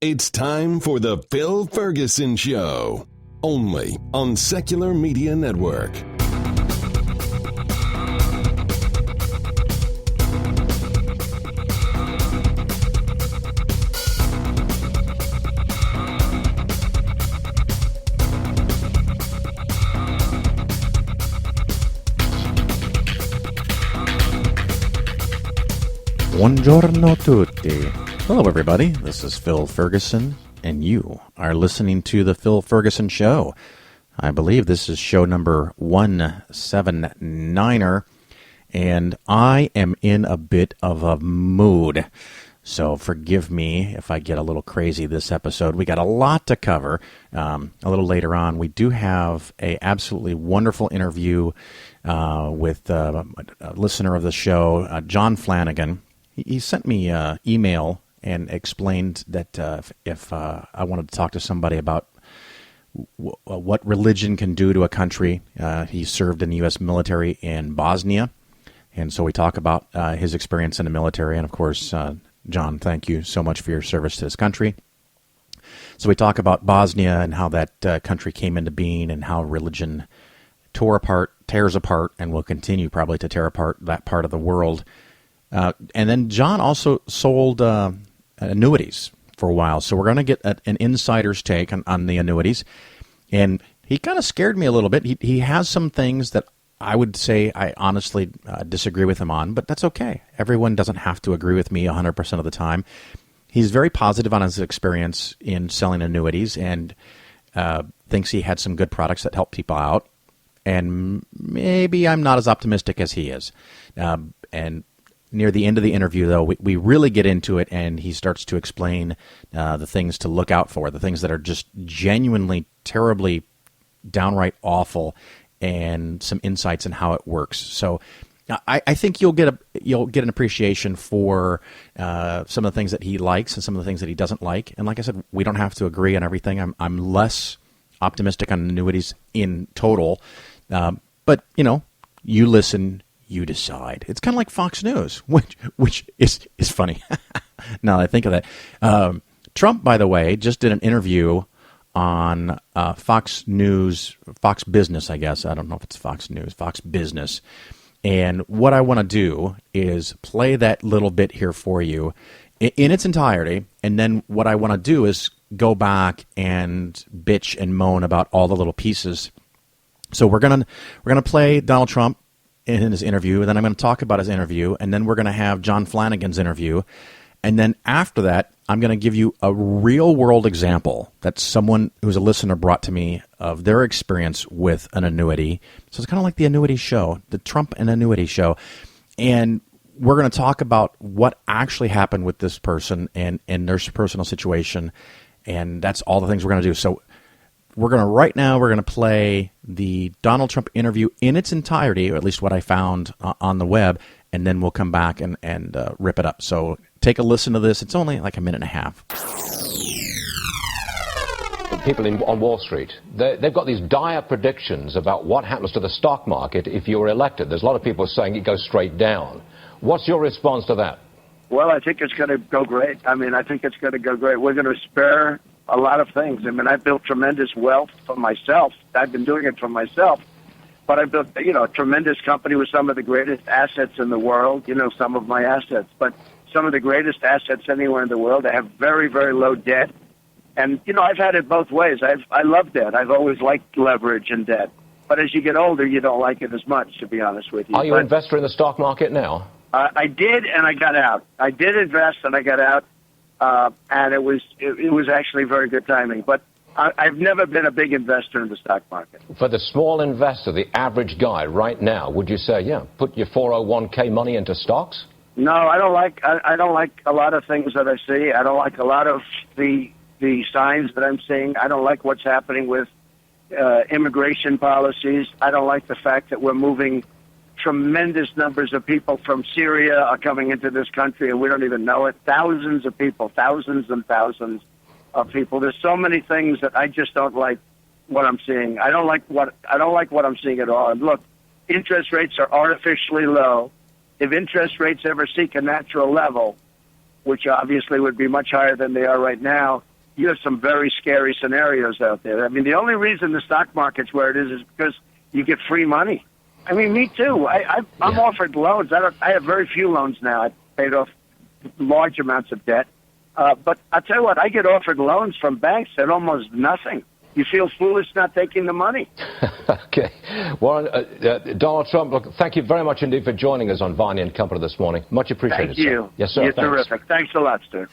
It's time for the Phil Ferguson Show, only on Secular Media Network. Buongiorno tutti. Hello, everybody. This is Phil Ferguson, and you are listening to The Phil Ferguson Show. I believe this is show number 179er, and I am in a bit of a mood. So forgive me if I get a little crazy this episode. We got a lot to cover. A little later on, we do have a absolutely wonderful interview with a listener of the show, John Flanagan. He sent me an email and explained that if I wanted to talk to somebody about what religion can do to a country. He served in the U.S. military in Bosnia, and so we talk about his experience in the military. And, of course, John, thank you so much for your service to this country. So we talk about Bosnia and how that country came into being and how religion tears apart, and will continue probably to tear apart that part of the world. And then John also sold annuities for a while, so we're going to get an insider's take on the annuities. And he kind of scared me a little bit. He has some things that I would say I honestly disagree with him on, but that's okay. Everyone doesn't have to agree with me 100% of the time. He's very positive on his experience in selling annuities and thinks he had some good products that help people out. And maybe I'm not as optimistic as he is. And near the end of the interview, though, we really get into it, and he starts to explain the things to look out for, the things that are just genuinely, terribly, downright awful, and some insights in how it works. So I think you'll get an appreciation for some of the things that he likes and some of the things that he doesn't like. And like I said, we don't have to agree on everything. I'm less optimistic on annuities in total, but you listen. You decide. It's kind of like Fox News, which is funny. Now that I think of that. Trump, by the way, just did an interview on Fox News, Fox Business, I guess. I don't know if it's Fox News, Fox Business. And what I want to do is play that little bit here for you in its entirety. And then what I want to do is go back and bitch and moan about all the little pieces. So we're gonna play Donald Trump in his interview, and then I'm going to talk about his interview, and then we're going to have John Flanagan's interview, and then after that, I'm going to give you a real-world example that someone who's a listener brought to me of their experience with an annuity. So it's kind of like the annuity show, the Trump and annuity show, and we're going to talk about what actually happened with this person and their personal situation, and that's all the things we're going to do. So right now we're going to play the Donald Trump interview in its entirety, or at least what I found on the web, and then we'll come back and rip it up. So take a listen to this. It's only like a minute and a half. People on Wall Street, they've got these dire predictions about what happens to the stock market if you're elected. There's a lot of people saying it goes straight down. What's your response to that? Well, I think it's going to go great. I think it's going to go great. We're going to spare a lot of things. I built tremendous wealth for myself. I've been doing it for myself. But I built, a tremendous company with some of the greatest assets in the world, some of my assets. But some of the greatest assets anywhere in the world. I have very, very low debt. And, I've had it both ways. I love debt. I've always liked leverage and debt. But as you get older, you don't like it as much, to be honest with you. Are you an investor in the stock market now? I did, and I got out. I did invest, and I got out. And it was actually very good timing. But I've never been a big investor in the stock market. For the small investor, the average guy right now, would you say, put your 401k money into stocks? No, I don't like a lot of things that I see. I don't like a lot of the signs that I'm seeing. I don't like what's happening with immigration policies. I don't like the fact that we're moving tremendous numbers of people from Syria are coming into this country, and we don't even know it. Thousands of people, thousands and thousands of people. There's so many things that I just don't like what I'm seeing. I don't like what I'm seeing at all. And look, interest rates are artificially low. If interest rates ever seek a natural level, which obviously would be much higher than they are right now, you have some very scary scenarios out there. I mean, the only reason the stock market's where it is because you get free money. I mean, me too. I'm offered loans. I have very few loans now. I paid off large amounts of debt. But I'll tell you what, I get offered loans from banks at almost nothing. You feel foolish not taking the money. Okay. Warren, Donald Trump, look, thank you very much indeed for joining us on Varney and Company this morning. Much appreciated. Thank you. Sir. Yes, sir. You're Thanks. terrific. Thanks a lot, sir.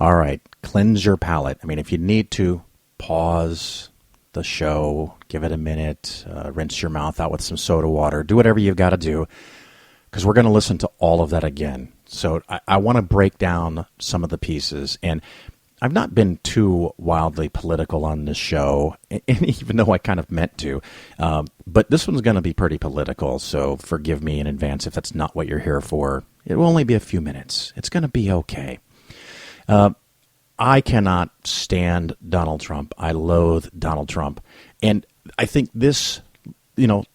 All right, cleanse your palate. I mean, if you need to, pause the show, give it a minute, rinse your mouth out with some soda water, do whatever you've got to do, because we're going to listen to all of that again. So I want to break down some of the pieces, and I've not been too wildly political on this show, and even though I kind of meant to. But this one's going to be pretty political, so forgive me in advance if that's not what you're here for. It will only be a few minutes. It's going to be okay. I cannot stand Donald Trump. I loathe Donald Trump. And I think this, minute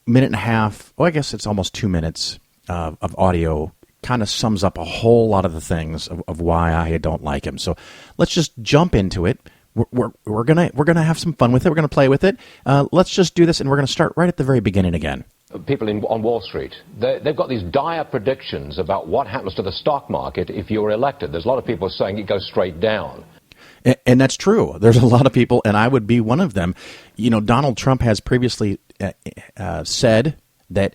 and a half, I guess it's almost 2 minutes of audio kind of sums up a whole lot of the things of why I don't like him. So let's just jump into it. We're gonna have some fun with it. We're gonna play with it. Let's just do this, and we're gonna start right at the very beginning again. People on Wall Street, they've got these dire predictions about what happens to the stock market if you're elected. There's a lot of people saying it goes straight down. And that's true. There's a lot of people, and I would be one of them. Donald Trump has previously said that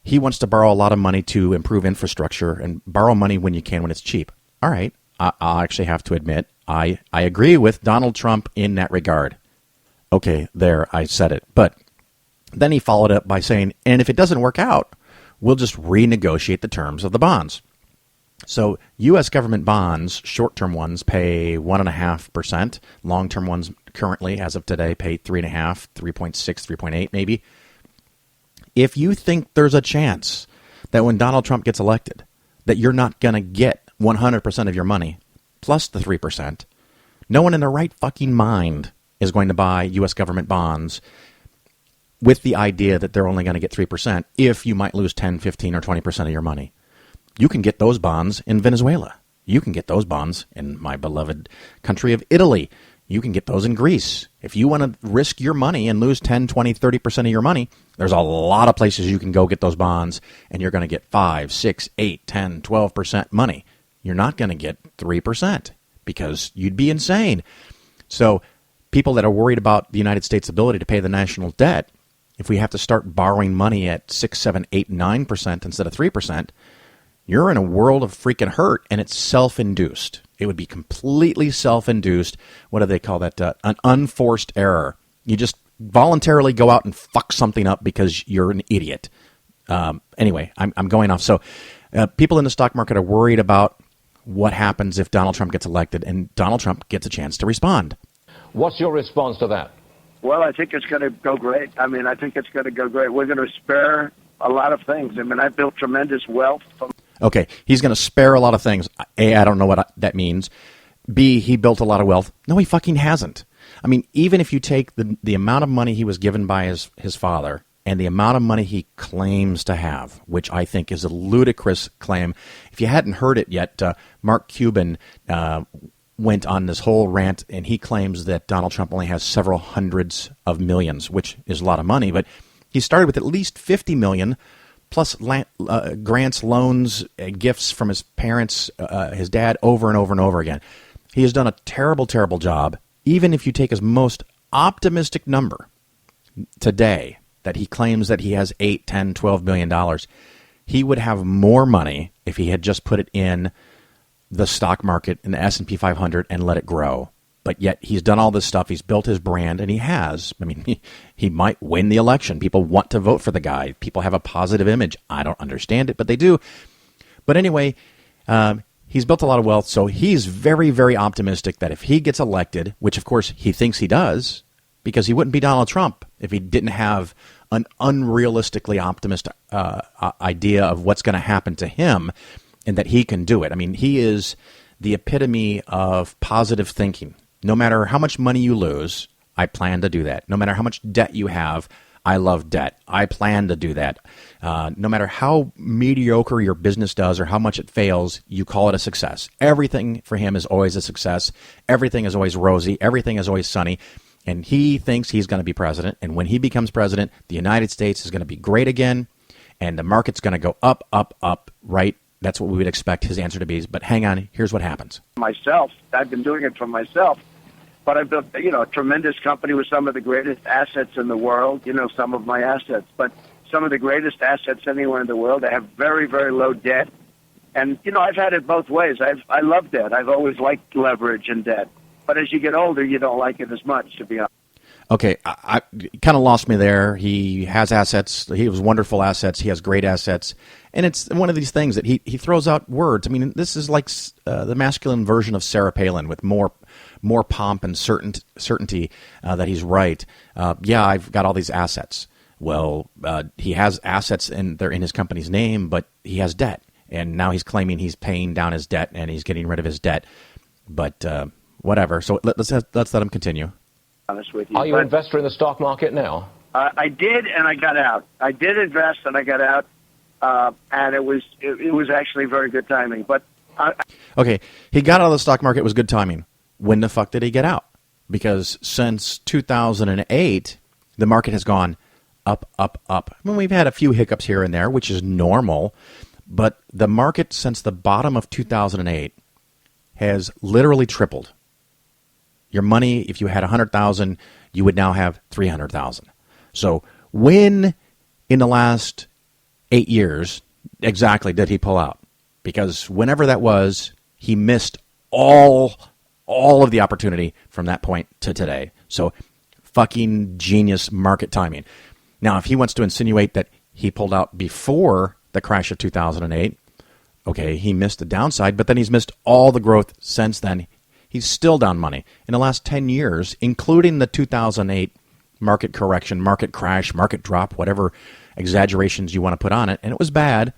he wants to borrow a lot of money to improve infrastructure and borrow money when you can, when it's cheap. All right. I'll actually have to admit, I agree with Donald Trump in that regard. Okay, there, I said it. But then he followed up by saying, and if it doesn't work out, we'll just renegotiate the terms of the bonds. So U.S. government bonds, short-term ones, pay 1.5%. Long-term ones currently, as of today, pay 3.5%, 3.6%, 3.8% maybe. If you think there's a chance that when Donald Trump gets elected, that you're not going to get 100% of your money, plus the 3%, no one in their right fucking mind is going to buy U.S. government bonds with the idea that they're only going to get 3% if you might lose 10, 15, or 20% of your money. You can get those bonds in Venezuela. You can get those bonds in my beloved country of Italy. You can get those in Greece. If you want to risk your money and lose 10, 20, 30% of your money, there's a lot of places you can go get those bonds, and you're going to get 5, 6, 8, 10, 12% money. You're not going to get 3% because you'd be insane. So people that are worried about the United States' ability to pay the national debt, if we have to start borrowing money at 6, 7, 8, 9% instead of 3%, you're in a world of freaking hurt, and it's self-induced. It would be completely self-induced. What do they call that? An unforced error. You just voluntarily go out and fuck something up because you're an idiot. Anyway, I'm going off. So people in the stock market are worried about what happens if Donald Trump gets elected, and Donald Trump gets a chance to respond. What's your response to that? Well, I think it's going to go great. I think it's going to go great. We're going to spare a lot of things. I built tremendous wealth from... Okay, he's going to spare a lot of things. A, I don't know what that means. B, he built a lot of wealth. No, he fucking hasn't. Even if you take the amount of money he was given by his father and the amount of money he claims to have, which I think is a ludicrous claim. If you hadn't heard it yet, Mark Cuban went on this whole rant, and he claims that Donald Trump only has several hundreds of millions, which is a lot of money, but he started with at least $50 million plus grants, loans, gifts from his parents, his dad, over and over and over again. He has done a terrible, terrible job. Even if you take his most optimistic number today, that he claims that he has $8, $10, $12 billion, he would have more money if he had just put it in the stock market, in the S&P 500, and let it grow. But yet he's done all this stuff. He's built his brand, and he has. He might win the election. People want to vote for the guy. People have a positive image. I don't understand it, but they do. But anyway, he's built a lot of wealth, so he's very, very optimistic that if he gets elected, which of course he thinks he does, because he wouldn't be Donald Trump if he didn't have an unrealistically optimistic idea of what's going to happen to him and that he can do it. He is the epitome of positive thinking. No matter how much money you lose, I plan to do that. No matter how much debt you have, I love debt. I plan to do that. No matter how mediocre your business does or how much it fails, you call it a success. Everything for him is always a success. Everything is always rosy. Everything is always sunny. And he thinks he's going to be president. And when he becomes president, the United States is going to be great again. And the market's going to go up, up, up, right? That's what we would expect his answer to be. But hang on, here's what happens. Myself, I've been doing it for myself. But I've built, a tremendous company with some of the greatest assets in the world, some of my assets. But some of the greatest assets anywhere in the world. I have very, very low debt. And, I've had it both ways. I love debt. I've always liked leverage and debt. But as you get older, you don't like it as much, to be honest. Okay, I kind of lost me there. He has assets. He has wonderful assets. He has great assets. And it's one of these things that he throws out words. I mean, this is like the masculine version of Sarah Palin with more pomp and certainty that he's right. Yeah, I've got all these assets. Well, he has assets and they're in his company's name, but he has debt. And now he's claiming he's paying down his debt and he's getting rid of his debt. But whatever. So let's let him continue. Honest with you. Are you an investor in the stock market now? I did, and I got out. I did invest, and I got out, and it was actually very good timing. But okay, he got out of the stock market. It was good timing. When the fuck did he get out? Because since 2008, the market has gone up, up, up. I mean, we've had a few hiccups here and there, which is normal, but the market since the bottom of 2008 has literally tripled. Your money, if you had 100,000, you would now have 300,000. So when in the last 8 years exactly did he pull out? Because whenever that was, he missed all of the opportunity from that point to today. So fucking genius market timing. Now, if he wants to insinuate that he pulled out before the crash of 2008, okay, he missed the downside, but then he's missed all the growth since then. He's still down money. In the last 10 years, including the 2008 market correction, market crash, market drop, whatever exaggerations you want to put on it, and it was bad,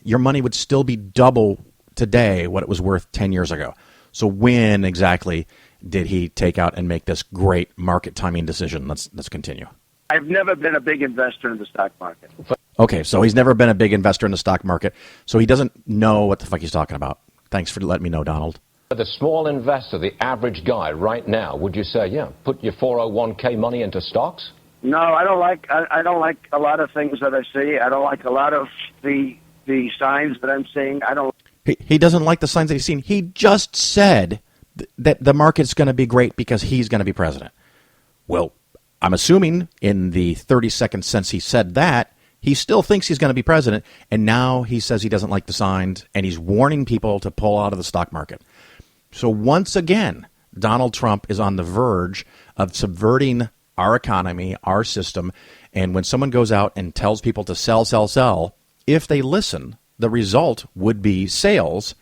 your money would still be double today what it was worth 10 years ago. So when exactly did he take out and make this great market timing decision? Let's continue. I've never been a big investor in the stock market. Okay, so he's never been a big investor in the stock market, so he doesn't know what the fuck he's talking about. Thanks for letting me know, Donald. The small investor, the average guy right now, would you say, yeah, put your 401k money into stocks? No, I don't like a lot of things that I see. I don't like a lot of the signs that I'm seeing. I don't. He doesn't like the signs that he's seen. He just said that the market's going to be great because he's going to be president. Well, I'm assuming in the 30-second since he said that, he still thinks he's going to be president, and now he says he doesn't like the signs, and he's warning people to pull out of the stock market. So once again, Donald Trump is on the verge of subverting our economy, our system, and when someone goes out and tells people to sell, sell, sell, if they listen, the result would be sales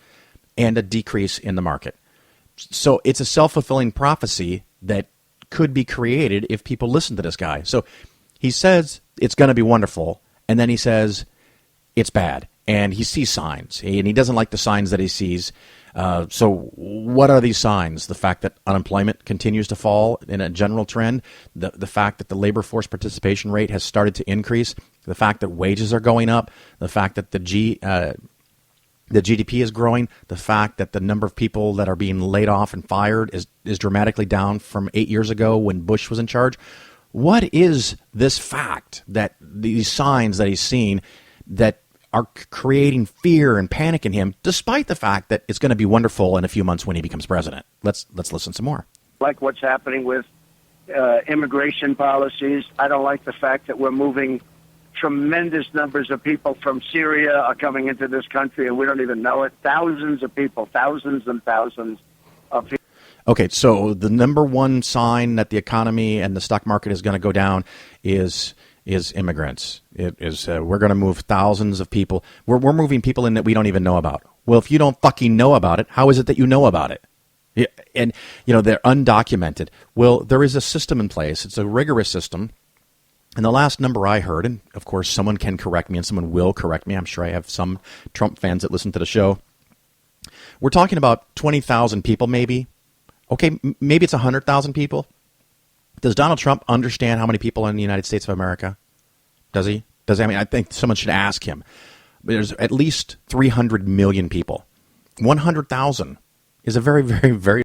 and a decrease in the market. So it's a self-fulfilling prophecy that could be created if people listen to this guy. So he says it's going to be wonderful, and then he says it's bad, and he sees signs, and he doesn't like the signs that he sees. So what are these signs? The fact that unemployment continues to fall in a general trend, the fact that the labor force participation rate has started to increase, the fact that wages are going up, the fact that the GDP is growing, the fact that the number of people that are being laid off and fired is dramatically down from 8 years ago when Bush was in charge. What is this fact that these signs that he's seen that are creating fear and panic in him, despite the fact that it's going to be wonderful in a few months when he becomes president? Let's listen some more. Like what's happening with immigration policies. I don't like the fact that we're moving tremendous numbers of people from Syria are coming into this country, and we don't even know it. Thousands of people, thousands and thousands of people. Okay, so the number one sign that the economy and the stock market is going to go down is immigrants. It is we're going to move thousands of people. We're moving people in that we don't even know about. Well, if you don't fucking know about it, how is it that you know about it? Yeah, and they're undocumented. Well, there is a system in place. It's a rigorous system. And the last number I heard, and of course someone can correct me and someone will correct me. I'm sure I have some Trump fans that listen to the show. We're talking about 20,000 people maybe. Okay, maybe it's 100,000 people. Does Donald Trump understand how many people are in the United States of America? Does he? I mean, I think someone should ask him. There's at least 300 million people. 100,000 is a very, very, very